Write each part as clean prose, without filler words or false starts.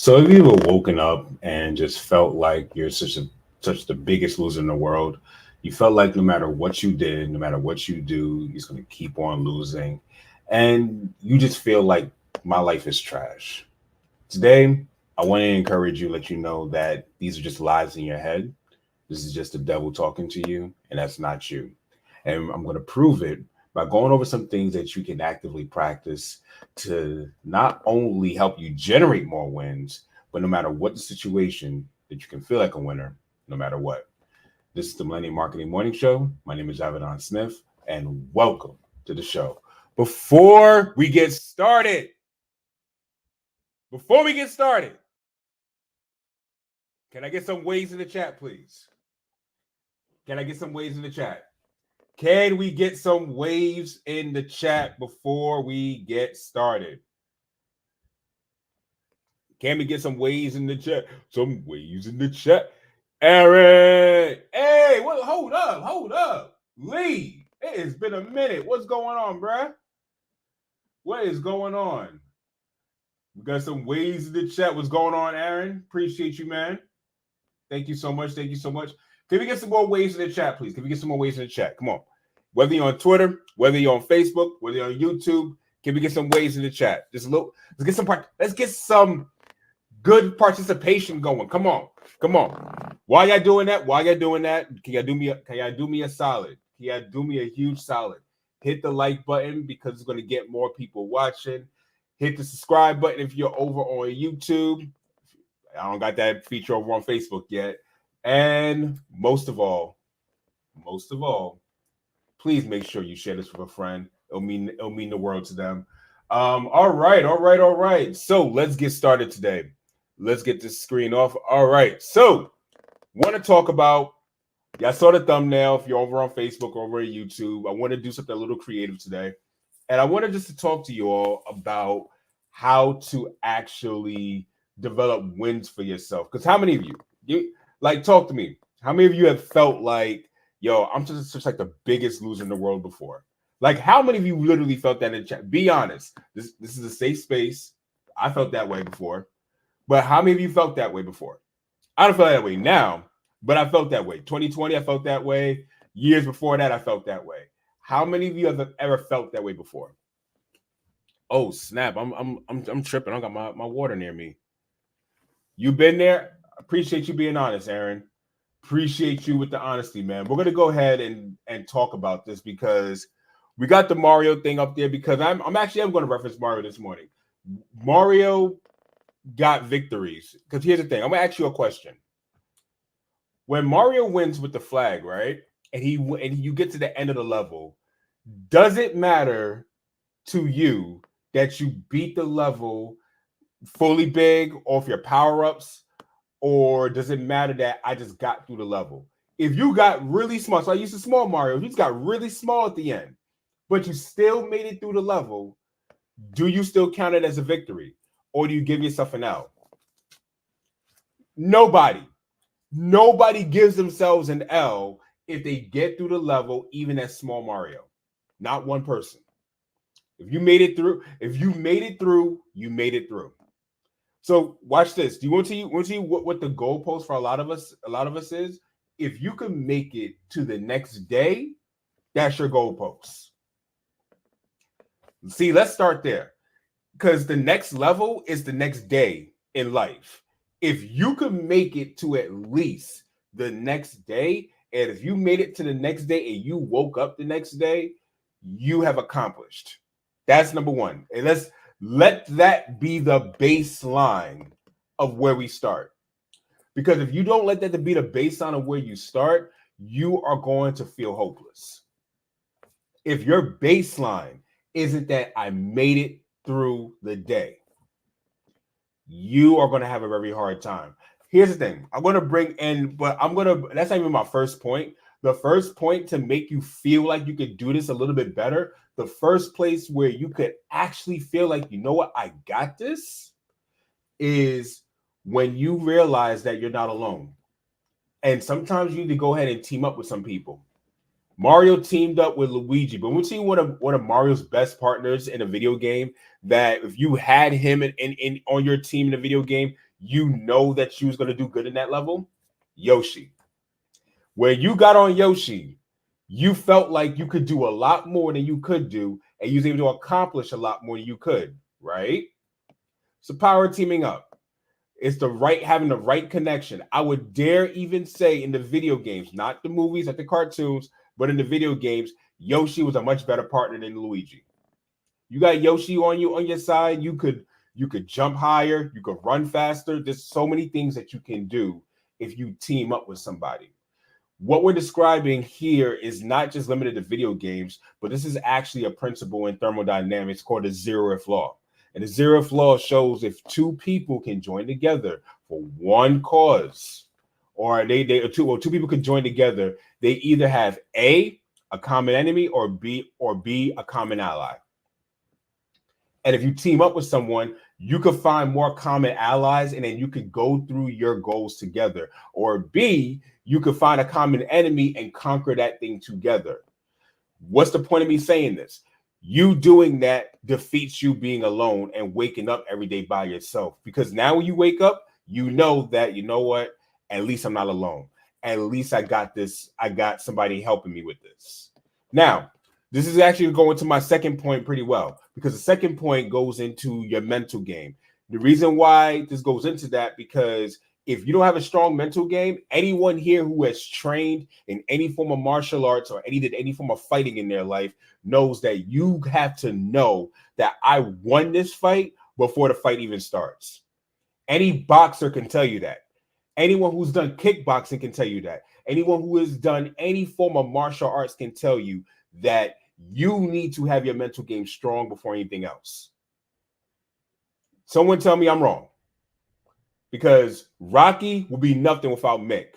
So have you ever woken up and just felt like you're such the biggest loser in the world? You felt like no matter what you did, no matter what you do, you're just gonna keep on losing. And you just feel like my life is trash. Today, I want to encourage you, let you know that these are just lies in your head. This is just the devil talking to you, and that's not you. And I'm going to prove it by going over some things that you can actively practice to not only help you generate more wins, but no matter what the situation, that you can feel like a winner no matter what. This is the Millennium Marketing Morning Show. My name is Javidon Smith, and welcome to the show. Before we get started, can I get some waves in the chat, please? Can I get some waves in the chat? Can we get some waves in the chat before we get started? Can we get some waves in the chat? Some waves in the chat. Aaron! Hey, what? Hold up. Lee, it has been a minute. What's going on, bruh? What is going on? We got some waves in the chat. What's going on, Aaron? Appreciate you, man. Thank you so much. Can we get some more waves in the chat, please? Can we get some more waves in the chat? Come on. Whether you're on Twitter, whether you're on Facebook, whether you're on YouTube, can we get some waves in the chat? Just a little. Let's get some good participation going. Come on. While y'all doing that, can y'all do me a solid? Can y'all do me a huge solid? Hit the like button because it's going to get more people watching. Hit the subscribe button if you're over on YouTube. I don't got that feature over on Facebook yet. And most of all, please make sure you share this with a friend. It'll mean the world to them. All right. So let's get started today. Let's get this screen off. All right. So want to talk about, y'all saw the thumbnail. If you're over on Facebook or over on YouTube, I want to do something a little creative today. And I wanted just to talk to you all about how to actually develop wins for yourself. Because how many of you like, talk to me? How many of you have felt like, yo, I'm just like the biggest loser in the world before? Like, how many of you literally felt that in chat? Be honest. This is a safe space. I felt that way before. But how many of you felt that way before? I don't feel that way now, but I felt that way. 2020, I felt that way. Years before that, I felt that way. How many of you have ever felt that way before? Oh, snap. I'm tripping. I got my water near me. You been there? Appreciate you being honest, Aaron. Appreciate you with the honesty, man. We're gonna go ahead and talk about this because we got the Mario thing up there because I'm going to reference Mario this morning. Mario got victories because here's the thing. I'm gonna ask you a question. When Mario wins with the flag, right, and you get to the end of the level, does it matter to you that you beat the level fully big off your power-ups? Or does it matter that I just got through the level? If you got really small, so I used to small Mario, you just got really small at the end, but you still made it through the level, do you still count it as a victory? Or do you give yourself an L? Nobody gives themselves an L if they get through the level, even as small Mario. Not one person. If you made it through, you made it through. So watch this. Do you want to see what the goalpost for a lot of us is? If you can make it to the next day, that's your goalpost. See, let's start there. Because the next level is the next day in life. If you can make it to at least the next day, And if you made it to the next day and you woke up the next day, you have accomplished. That's number one. And let that be the baseline of where we start. Because if you don't let that to be the baseline of where you start, you are going to feel hopeless. If your baseline isn't that I made it through the day, you are going to have a very hard time. Here's the thing. I'm going to bring in, but that's not even my first point. The first point to make you feel like you could do this a little bit better, the first place where you could actually feel like, you know what, I got this, is when you realize that you're not alone. And sometimes you need to go ahead and team up with some people. Mario teamed up with Luigi, but we're seeing one of Mario's best partners in a video game, that if you had him in on your team in a video game, you know that you was going to do good in that level. Yoshi. Where you got on Yoshi, you felt like you could do a lot more than you could do, and you was able to accomplish a lot more than you could, right? So power teaming up. It's having the right connection. I would dare even say in the video games, not the movies, not the cartoons, but in the video games, Yoshi was a much better partner than Luigi. You got Yoshi on your side, you could jump higher, you could run faster. There's so many things that you can do if you team up with somebody. What we're describing here is not just limited to video games, but this is actually a principle in thermodynamics called the zeroth law. And the zeroth law shows if two people can join together for one cause, or two people can join together, they either have a common enemy, or B a common ally. And if you team up with someone, you could find more common allies, and then you could go through your goals together. Or B, you could find a common enemy and conquer that thing together. What's the point of me saying this? You doing that defeats you being alone and waking up every day by yourself. Because now when you wake up, you know that, you know what, at least I'm not alone. At least I got this. I got somebody helping me with this. Now, this is actually going to my second point pretty well, because the second point goes into your mental game. The reason why this goes into that, because if you don't have a strong mental game, anyone here who has trained in any form of martial arts or did any form of fighting in their life knows that you have to know that I won this fight before the fight even starts. Any boxer can tell you that. Anyone who's done kickboxing can tell you that. Anyone who has done any form of martial arts can tell you that you need to have your mental game strong before anything else. Someone tell me I'm wrong. Because Rocky will be nothing without Mick.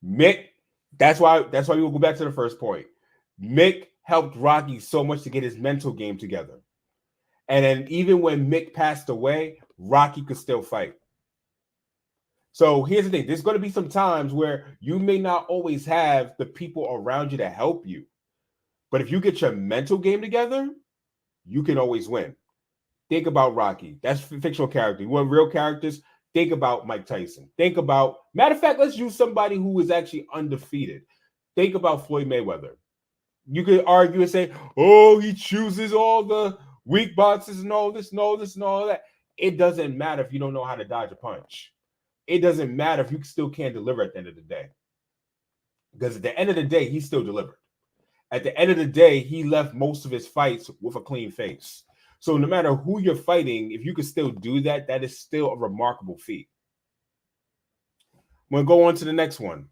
Mick, that's why we will go back to the first point. Mick helped Rocky so much to get his mental game together. And then even when Mick passed away, Rocky could still fight. So here's the thing. There's going to be some times where you may not always have the people around you to help you. But if you get your mental game together, you can always win. Think about Rocky. That's fictional character. You want real characters? Think about Mike Tyson. Matter of fact, let's use somebody who is actually undefeated. Think about Floyd Mayweather. You could argue and say, oh, he chooses all the weak boxes and all this and all this and all that. It doesn't matter if you don't know how to dodge a punch. It doesn't matter if you still can't deliver at the end of the day. Because at the end of the day, he still delivered. At the end of the day, he left most of his fights with a clean face. So no matter who you're fighting, if you can still do that, that is still a remarkable feat. I'm going to go on to the next one.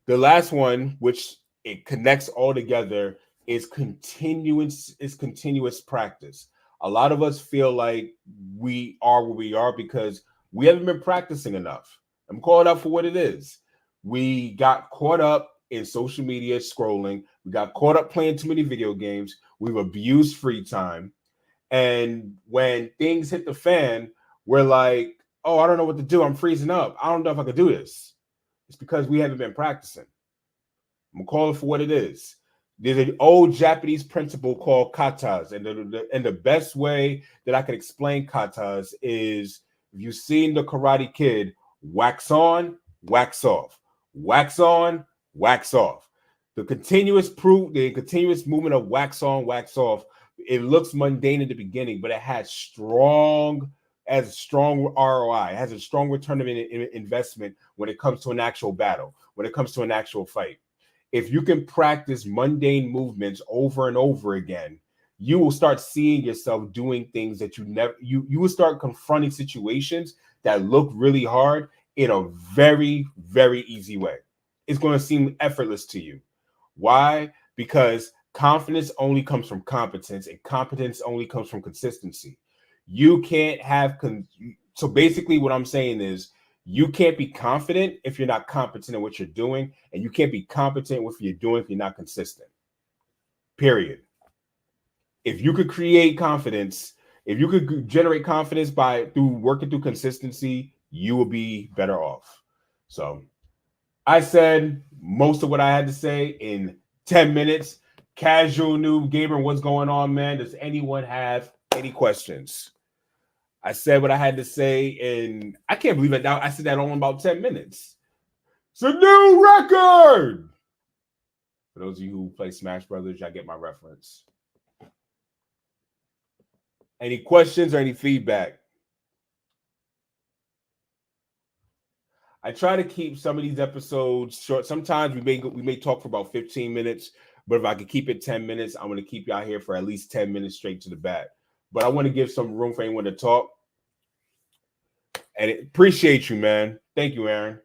The last one, which it connects all together, is continuous practice. A lot of us feel like we are where we are because we haven't been practicing enough. I'm calling out for what it is. We got caught up in social media scrolling. We got caught up playing too many video games. We've abused free time. And when things hit the fan, we're like, oh, I don't know what to do. I'm freezing up. I don't know if I can do this. It's because we haven't been practicing. I'm going to call it for what it is. There's an old Japanese principle called katas. And the best way that I can explain katas is, if you've seen the Karate Kid, wax on, wax off. Wax on, wax off. The continuous movement of wax on, wax off, it looks mundane in the beginning, but it has strong has a strong ROI, has a strong return of investment when it comes to an actual battle, when it comes to an actual fight. If you can practice mundane movements over and over again, you will start seeing yourself doing things that you will start confronting situations that look really hard in a very, very easy way. It's going to seem effortless to you. Why? Because confidence only comes from competence, and competence only comes from consistency. You can't have so basically what I'm saying is you can't be confident if you're not competent in what you're doing, and you can't be competent with what you're doing if you're not consistent. Period. If you could create confidence, if you could generate confidence through working through consistency, you will be better off. So I said most of what I had to say in 10 minutes. Casual Noob Gamer, what's going on, man? Does anyone have any questions? I said what I had to say, and I can't believe it now. I said that all in about 10 minutes. It's a new record. For those of you who play Smash Brothers, y'all get my reference. Any questions or any feedback? I try to keep some of these episodes short. Sometimes we may talk for about 15 minutes, but if I could keep it 10 minutes, I'm going to keep y'all here for at least 10 minutes straight to the bat. But I want to give some room for anyone to talk. And appreciate you, man. Thank you, Aaron.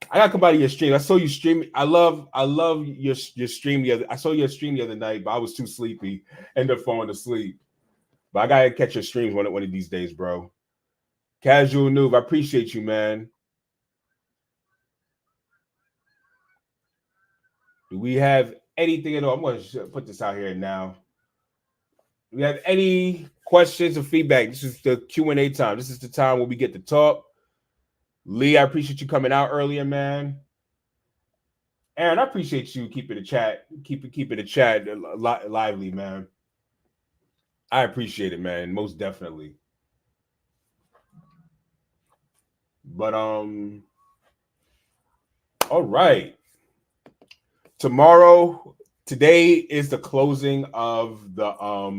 I gotta come by to your stream. I saw you stream. I love your stream I saw your stream the other night, but I was too sleepy. Ended up falling asleep. But I gotta catch your streams one of these days, bro. Casual Noob, I appreciate you, man. Do we have anything at all? I'm gonna put this out here now. Do we have any questions or feedback? This is the Q&A time. This is the time where we get to talk. Lee, I appreciate you coming out earlier, man. Aaron, I appreciate you keeping the chat, keeping the chat lively, man. I appreciate it, man. Most definitely. But all right. Today is the closing of the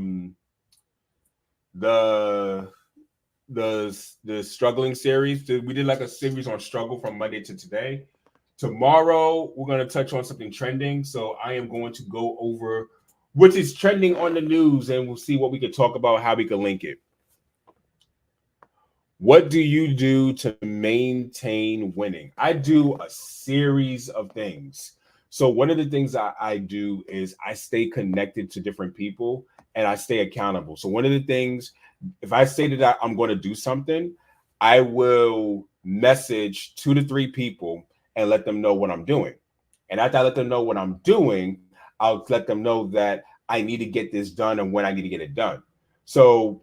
struggling series. We did like a series on struggle from Monday to today. Tomorrow we're going to touch on something trending. So I am going to go over what is trending on the news, and we'll see what we can talk about, how we can link it. What do you do to maintain winning? I do a series of things. So one of the things I do is I stay connected to different people and I stay accountable. So one of the things, if I say that I'm going to do something, I will message 2 to 3 people and let them know what I'm doing. And after I let them know what I'm doing, I'll let them know that I need to get this done and when I need to get it done. So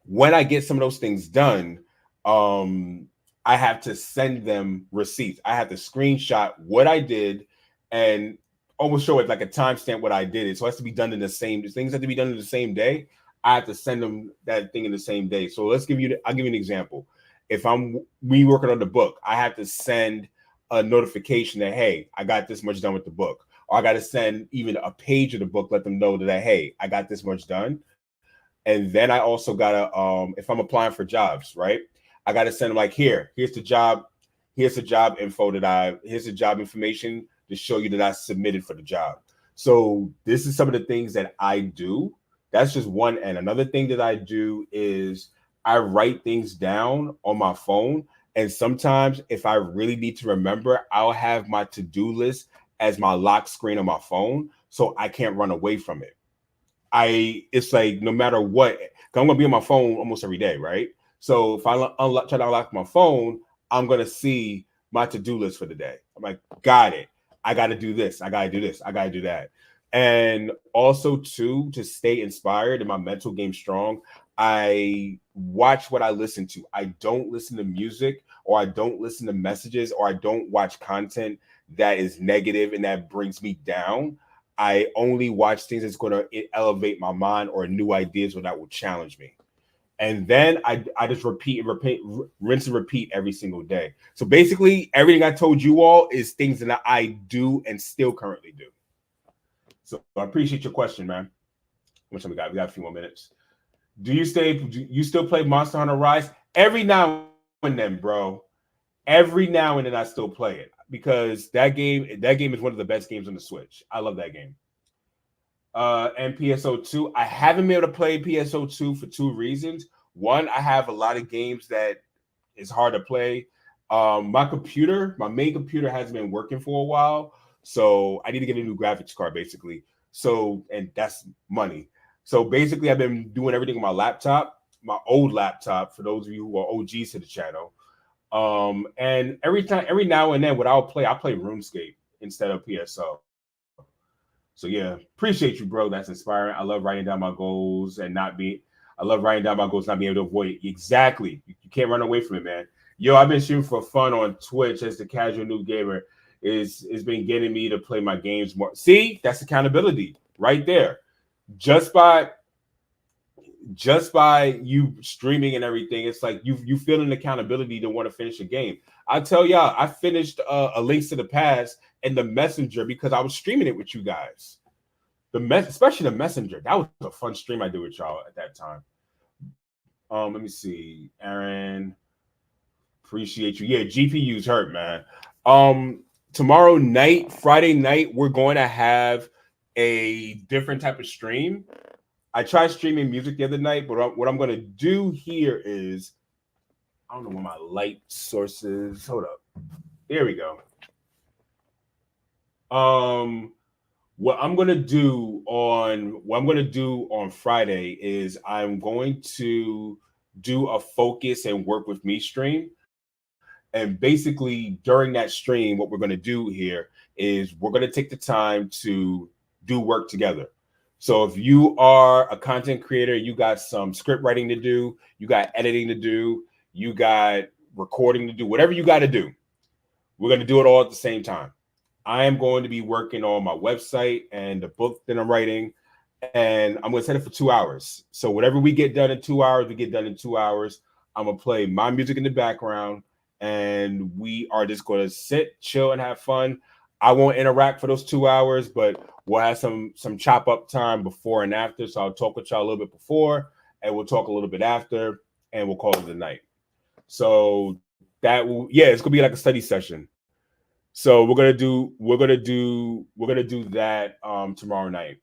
when I get some of those things done, I have to send them receipts. I have to screenshot what I did and almost show it like a timestamp what I did. So it has to be done in the same. Things have to be done in the same day. I have to send them that thing in the same day. So I'll give you an example. If we working on the book, I have to send a notification that, hey, I got this much done with the book. Or I got to send even a page of the book, let them know that, hey, I got this much done. And then I also gotta, if I'm applying for jobs, right? I gotta send them like, here's the job info here's the job information to show you that I submitted for the job. So this is some of the things that I do. That's just one end. Another thing that I do is I write things down on my phone. And sometimes if I really need to remember, I'll have my to-do list as my lock screen on my phone so I can't run away from it. It's like no matter what, I'm gonna be on my phone almost every day, right? So if I try to unlock my phone, I'm gonna see my to-do list for the day. I'm like, got it. I got to do this. I got to do this. I got to do that. And also too, to stay inspired and my mental game strong, I watch what I listen to. I don't listen to music, or I don't listen to messages, or I don't watch content that is negative and that brings me down. I only watch things that's going to elevate my mind or new ideas or that will challenge me. And then I just rinse and repeat every single day. So basically, everything I told you all is things that I do and still currently do. So I appreciate your question, man. How much time we got? We got a few more minutes. you still play Monster Hunter Rise? Every now and then, bro. Every now and then I still play it because that game is one of the best games on the Switch. I love that game. And PSO2. I haven't been able to play PSO2 for two reasons. One, I have a lot of games that is hard to play. My main computer hasn't been working for a while, so I need to get a new graphics card basically. So, and that's money. So basically, I've been doing everything on my laptop, my old laptop. For those of you who are OGs to the channel, and every now and then, I play RuneScape instead of PSO. So yeah, appreciate you, bro. That's inspiring. I love writing down my goals and not being. I love writing down my goals, not being able to avoid it. Exactly. You can't run away from it, man. Yo, I've been shooting for fun on Twitch as the casual new gamer. Is been getting me to play my games more. See, that's accountability right there. Just by you streaming and everything, it's like you feel an accountability to want to finish a game. I tell y'all, I finished a Links to the Past and the Messenger because I was streaming it with you guys. Especially the Messenger, that was a fun stream I did with y'all at that time. Let me see, Aaron, appreciate you. Yeah, GPU's hurt, man. Tomorrow night, Friday night, we're going to have a different type of stream. I tried streaming music the other night, but what I'm going to do here is, I don't know where my light source is. Hold up. There we go. What I'm going to do on Friday is I'm going to do a focus and work with me stream. And basically during that stream, what we're going to do here is we're going to take the time to do work together. So if you are a content creator, you got some script writing to do, you got editing to do, you got recording to do, whatever you got to do, we're going to do it all at the same time. I am going to be working on my website and the book that I'm writing, and I'm going to set it for 2 hours. So whatever we get done in 2 hours, we get done in 2 hours. I'm going to play my music in the background, and we are just going to sit, chill, and have fun. I won't interact for those 2 hours, but we'll have some chop up time before and after. So I'll talk with y'all a little bit before, and we'll talk a little bit after, and we'll call it a night. So it's gonna be like a study session. So we're gonna do that tomorrow night.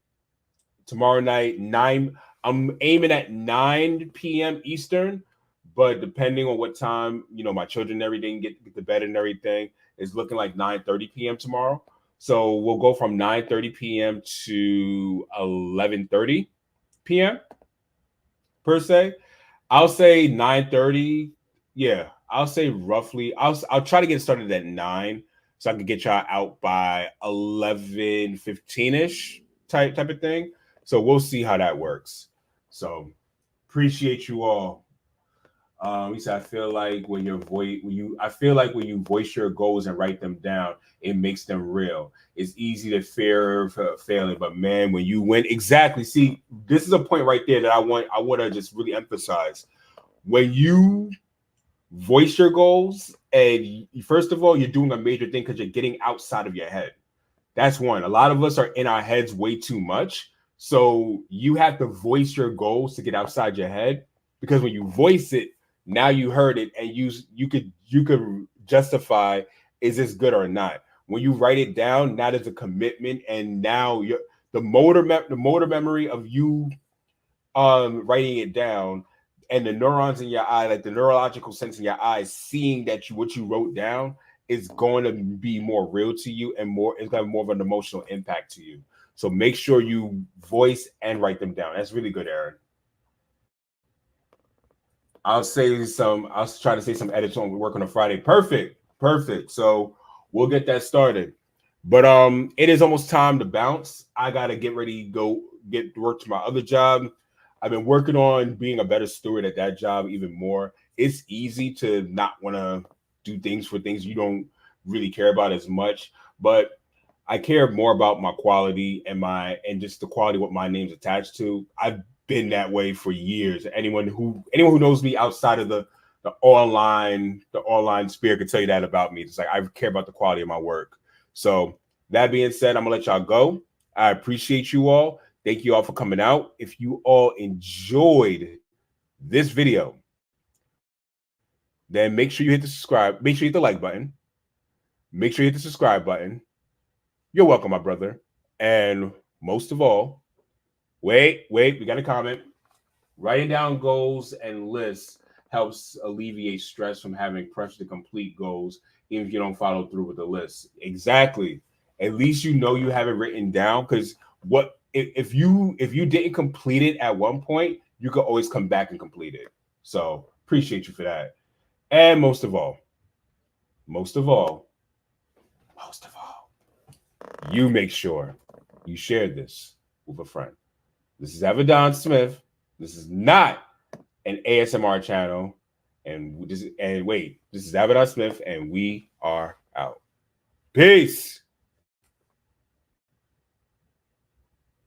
Tomorrow night, 9. I'm aiming at 9 p.m. Eastern, but depending on what time, my children and everything get to bed and everything, it's looking like 9:30 p.m. tomorrow. So we'll go from 9:30 p.m. to 11:30 p.m. per se. I'll say 9:30. Yeah, I'll say roughly. I'll try to get started at 9 so I can get y'all out by 11:15ish type of thing. So we'll see how that works. So appreciate you all. He said, I feel like when you voice your goals and write them down, it makes them real. It's easy to fear failing, but man, when you win, exactly. See, this is a point right there that I want to just really emphasize. When you voice your goals, and first of all, you're doing a major thing because you're getting outside of your head. That's one. A lot of us are in our heads way too much. So you have to voice your goals to get outside your head, because when you voice it, now you heard it, and you could justify, is this good or not? When you write it down, now there's a commitment, and now the motor memory of you writing it down, and the neurons in your eye, like the neurological sense in your eyes, seeing that what you wrote down is going to be more real to you, and it's going to have more of an emotional impact to you. So make sure you voice and write them down. That's really good, Aaron. I'll try to say some edits on work on a Friday. Perfect. So we'll get that started. But it is almost time to bounce. I gotta get ready, go get to work to my other job. I've been working on being a better steward at that job even more. It's easy to not want to do things for things you don't really care about as much, but I care more about my quality and just the quality of what my name's attached to. I've been that way for years. Anyone who knows me outside of the online sphere could tell you that about me. It's like I care about the quality of my work. So that being said, I'm gonna let y'all go. I appreciate you all. Thank you all for coming out. If you all enjoyed this video, then make sure you hit the subscribe. Make sure you hit the like button. Make sure you hit the subscribe button. You're welcome, my brother. And most of all, wait, we got a comment. Writing down goals and lists helps alleviate stress from having pressure to complete goals, even if you don't follow through with the list. Exactly. At least you know you have it written down, because what if you didn't complete it at one point, you could always come back and complete it. So appreciate you for that. And most of all, you make sure you share this with a friend. This is Avedon Smith. This is not an ASMR channel. This is Avedon Smith, and we are out. Peace.